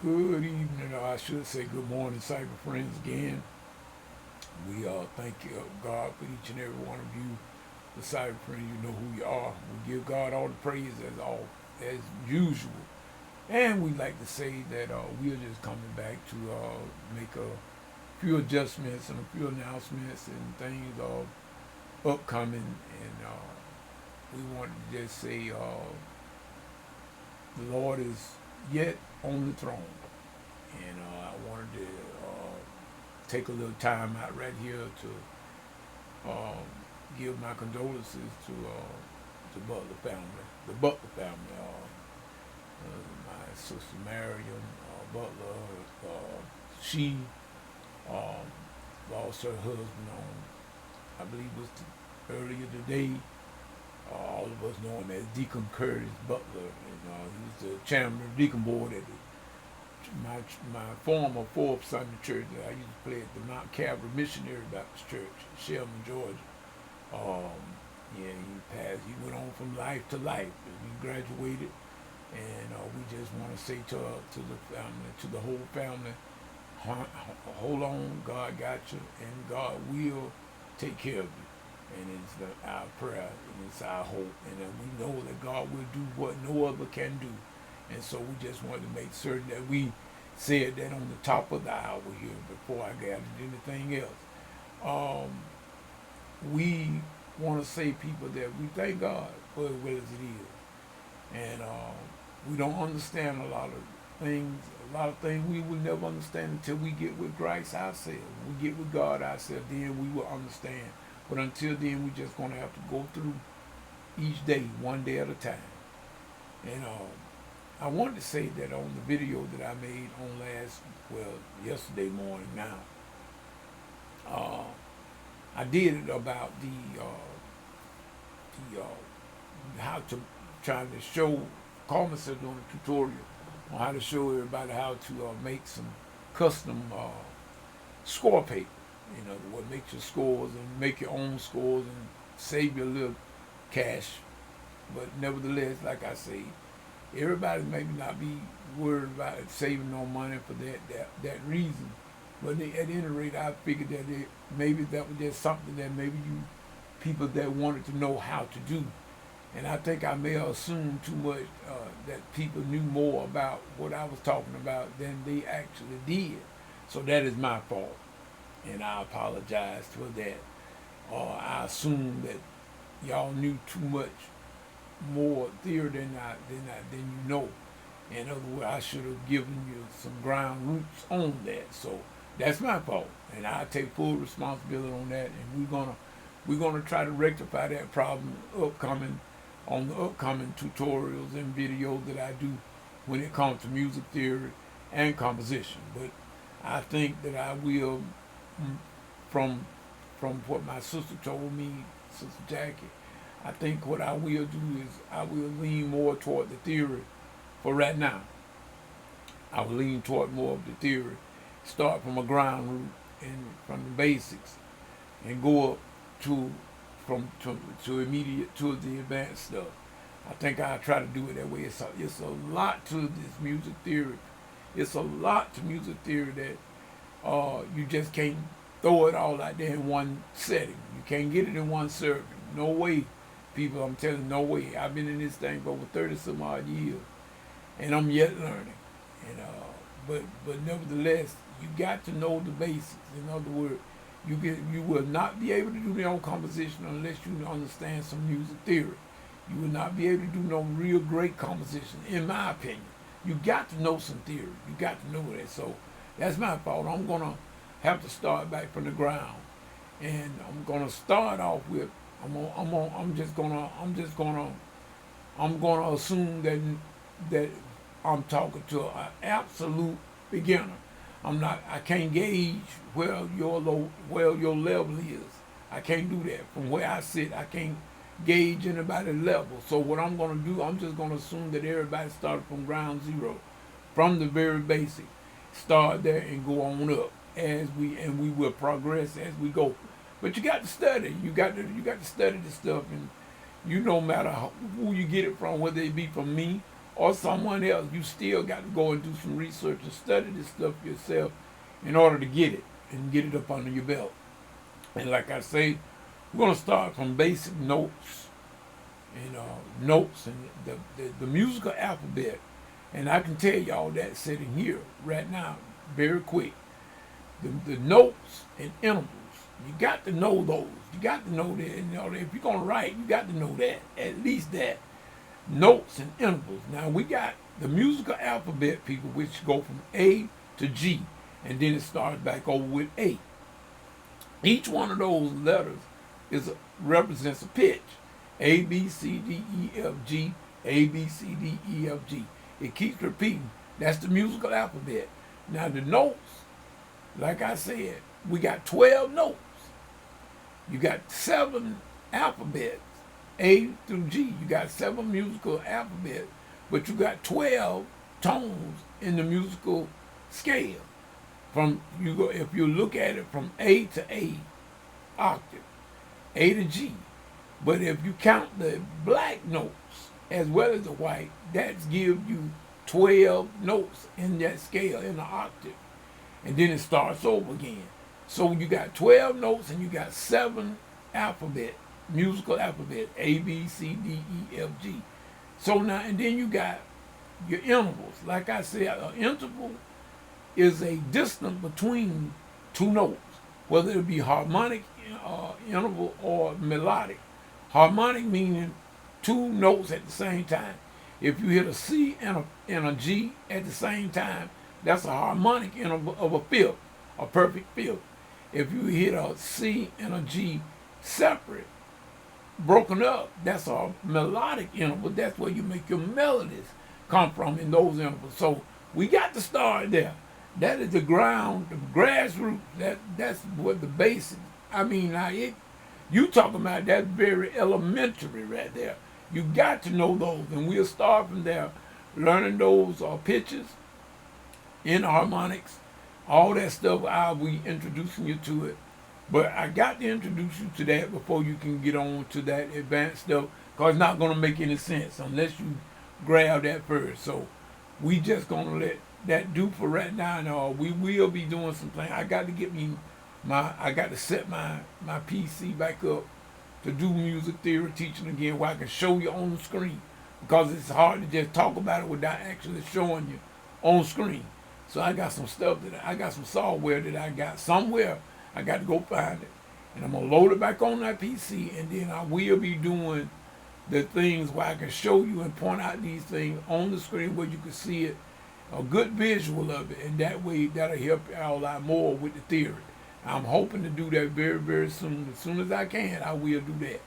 Good evening, or I should say good morning, cyber friends again. We thank you, God, for each and every one of you, the cyber friends. You know who you are. We give God all the praise as usual, and we like to say that we are just coming back to make a few adjustments and a few announcements and things upcoming, and we wanted to just say the Lord is yet on the throne. And I wanted to take a little time out right here to give my condolences to the Butler family, the Butler family. My sister Marion Butler, she um, lost her husband on, I believe it was earlier today. All of us know him as Deacon Curtis Butler, and he was the chairman of the Deacon Board at my former Fourth Sunday church that I used to play at the Mount Calvary Missionary Baptist Church in Shelburne, Georgia. Um, yeah, he passed. He went on from life to life. He graduated, and we just want to say to the family, to the whole family, hold on, God got you, and God will take care of you. And it's our prayer, and it's our hope, and we know that God will do what no other can do. And so we just wanted to make certain that we said that on the top of the hour here before I gathered anything else. Um, we want to say, people, that we thank God for as well as it is. And we don't understand a lot of things. A lot of things we will never understand until we get with Christ ourselves. When we get with God ourselves, then we will understand. But until then, we're just going to have to go through each day, one day at a time. And I wanted to say that on the video that I made on yesterday morning now, uh, I did it about how to try to show, call myself doing a tutorial on how to show everybody how to make some custom score paper. You know, what makes your scores and make your own scores and save your little cash. But nevertheless, like I say, everybody maybe not be worried about it, saving no money for that reason. But at any rate, I figured that maybe that was just something that maybe you people that wanted to know how to do. And I think I may have assumed too much that people knew more about what I was talking about than they actually did. So that is my fault, and I apologize for that. I assumed that y'all knew too much more theory than you know. In other words, I should have given you some ground roots on that. So that's my fault, and I take full responsibility on that. And we're gonna try to rectify that problem on the upcoming tutorials and videos that I do when it comes to music theory and composition. But I think that I will, mm, from from what my sister told me, Sister Jackie. I think what I will do is I will lean more toward the theory for right now. I will lean toward more of the theory, start from a ground root and from the basics, and go up to to immediate to the advanced stuff. I think I try to do it that way. It's a lot to this music theory. It's a lot to music theory that you just can't throw it all out there in one setting. You can't get it in one serving. No way, people. I'm telling you, no way. I've been in this thing for over 30 some odd years, and I'm yet learning. And but nevertheless, you got to know the basics. In other words, you will not be able to do your own composition unless you understand some music theory. You will not be able to do no real great composition, in my opinion. You got to know some theory. You got to know that. So that's my fault. I'm gonna have to start back from the ground, and I'm gonna start off with. I'm gonna assume that I'm talking to an absolute beginner. I can't gauge where your level is. I can't do that. From where I sit, I can't gauge anybody's level. So what I'm gonna do, I'm just gonna assume that everybody started from ground zero, from the very basic. Start there and go on up we will progress as we go. But you got to study. You got to study this stuff, and no matter who you get it from, whether it be from me or someone else, you still got to go and do some research and study this stuff yourself in order to get it and get it up under your belt. And like I say, we're going to start from basic notes and notes and the musical alphabet. And I can tell y'all that sitting here right now, very quick. The notes and intervals, you got to know those. You got to know that. If you're going to write, you got to know that, at least that. Notes and intervals. Now, we got the musical alphabet, people, which go from A to G, and then it starts back over with A. Each one of those letters represents a pitch. A, B, C, D, E, F, G, A, B, C, D, E, F, G. It keeps repeating. That's the musical alphabet. Now, the notes, like I said, we got 12 notes. You got 7 alphabets, A through G. You got 7 musical alphabets, but you got 12 tones in the musical scale. If you look at it from A to A octave, A to G. But if you count the black notes as well as the white, that gives you 12 notes in that scale, in the octave. And then it starts over again. So you got 12 notes and you got 7 alphabet, musical alphabet, A, B, C, D, E, F, G. So now, and then you got your intervals. Like I said, an interval is a distance between 2 notes, whether it be harmonic interval or melodic. Harmonic meaning 2 notes at the same time. If you hit a C and a G at the same time, that's a harmonic interval of a fifth, a perfect fifth. If you hit a C and a G separate, broken up, that's a melodic interval. That's where you make your melodies come from in those intervals. So we got to start there. That is the ground, the grassroots. That's what the basics. I mean, you talking about that very elementary right there. You got to know those, and we'll start from there, learning those pitches, in harmonics, all that stuff. I'll be introducing you to it. But I got to introduce you to that before you can get on to that advanced stuff, because it's not going to make any sense unless you grab that first. So we just going to let that do for right now. And we will be doing some things. I got to get I got to set my PC back up to do music theory teaching again, where I can show you on the screen, because it's hard to just talk about it without actually showing you on screen. So I got some stuff I got some software that I got somewhere. I got to go find it, and I'm gonna load it back on that PC, and then I will be doing the things where I can show you and point out these things on the screen where you can see it, a good visual of it, and that way that'll help you out a lot more with the theory. I'm hoping to do that very, very soon. As soon as I can, I will do that.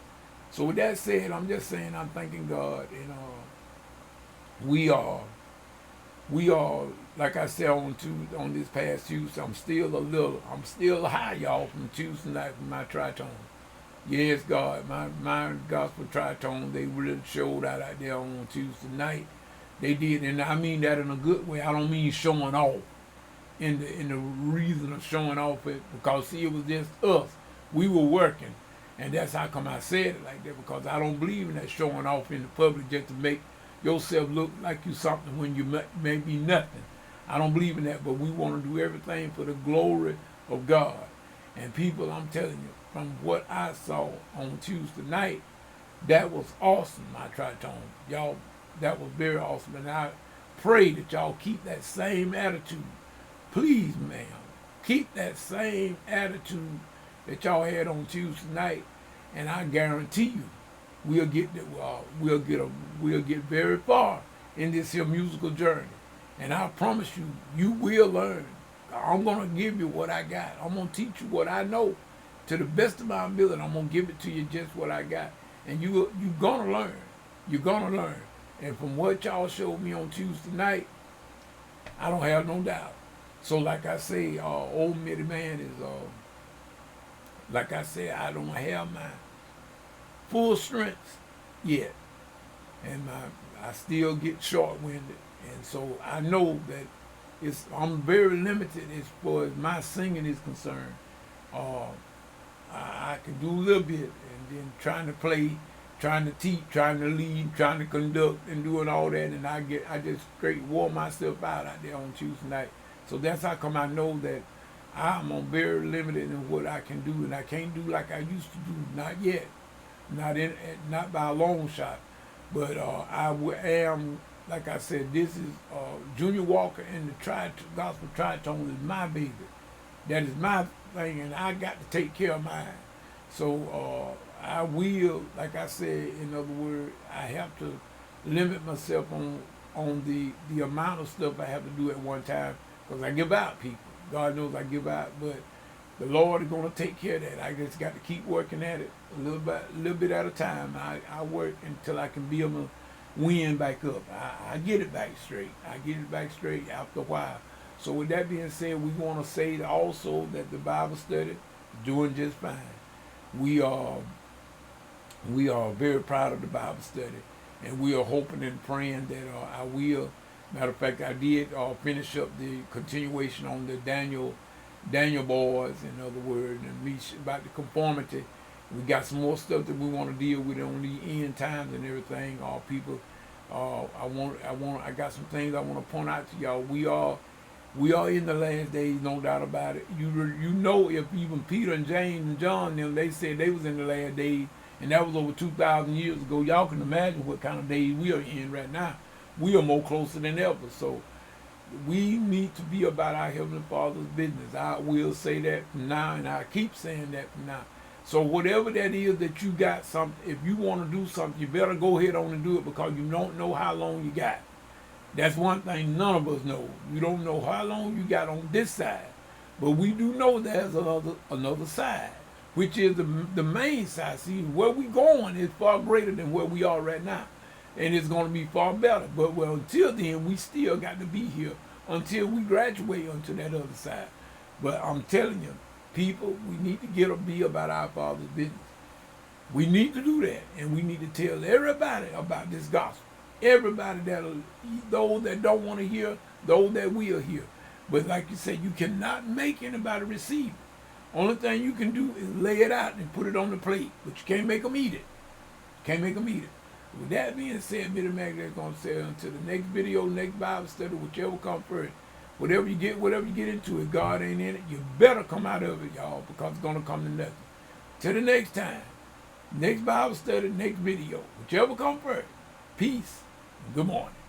So with that said, I'm just saying I'm thanking God, and we are, like I said on this past Tuesday, I'm still high, y'all, from Tuesday night from my tritone. Yes, God, my gospel tritone, they really showed out there on Tuesday night. They did, and I mean that in a good way. I don't mean showing off. In the reason of showing off it, because see, it was just us. We were working, and that's how come I said it like that, because I don't believe in that showing off in the public just to make yourself look like you something when you may be nothing. I don't believe in that, but we want to do everything for the glory of God. And people, I'm telling you, from what I saw on Tuesday night, that was awesome, my tritone. Y'all, that was very awesome, and I pray that y'all keep that same attitude. Please, ma'am, keep that same attitude that y'all had on Tuesday night, and I guarantee you, we'll get very far in this here musical journey. And I promise you, you will learn. I'm gonna give you what I got. I'm gonna teach you what I know to the best of my ability. I'm gonna give it to you just what I got, and you're gonna learn. You're gonna learn. And from what y'all showed me on Tuesday night, I don't have no doubt. So like I say, old Mitty Man is, like I said, I don't have my full strength yet. And I still get short-winded. And so I know that I'm very limited as far as my singing is concerned. I can do a little bit, and then trying trying to teach, trying to lead, trying to conduct, and doing all that, and I just straight wore myself out there on Tuesday night. So that's how come I know that I'm on very limited in what I can do, and I can't do like I used to do. Not yet, not by a long shot. But am, like I said, this is Junior Walker and the gospel tritone is my baby. That is my thing, and I got to take care of mine. So I will, like I said, in other words, I have to limit myself on the amount of stuff I have to do at one time, because I give out people. God knows I give out, but the Lord is going to take care of that. I just got to keep working at it a little bit at a time. I work until I can be able to win back up. I get it back straight. I get it back straight after a while. So with that being said, we want to say also that the Bible study is doing just fine. We are very proud of the Bible study, and we are hoping and praying that I will. Matter of fact, I did finish up the continuation on the Daniel boys, in other words, and me about the conformity. We got some more stuff that we want to deal with on the end times and everything. People, I got some things I want to point out to y'all. We are in the last days, no doubt about it. You know, if even Peter and James and John, they said they was in the last days, and that was over 2,000 years ago. Y'all can imagine what kind of days we are in right now. We are more closer than ever. So we need to be about our Heavenly Father's business. I will say that from now, and I keep saying that from now. So whatever that is that you got something, if you want to do something, you better go ahead on and do it, because you don't know how long you got. That's one thing none of us know. You don't know how long you got on this side. But we do know there's another side, which is the main side. See, where we going is far greater than where we are right now. And it's going to be far better. But well, until then, we still got to be here until we graduate onto that other side. But I'm telling you, people, we need to be about our Father's business. We need to do that, and we need to tell everybody about this gospel. Everybody those that don't want to hear, those that will hear. But like you said, you cannot make anybody receive it. Only thing you can do is lay it out and put it on the plate, but you can't make them eat it. Can't make them eat it. With that being said, Billy Magnet is going to say until the next video, next Bible study, whichever comes first. Whatever you get into it, God ain't in it, you better come out of it, y'all, because it's going to come to nothing. Till the next time, next Bible study, next video, whichever comes first. Peace and good morning.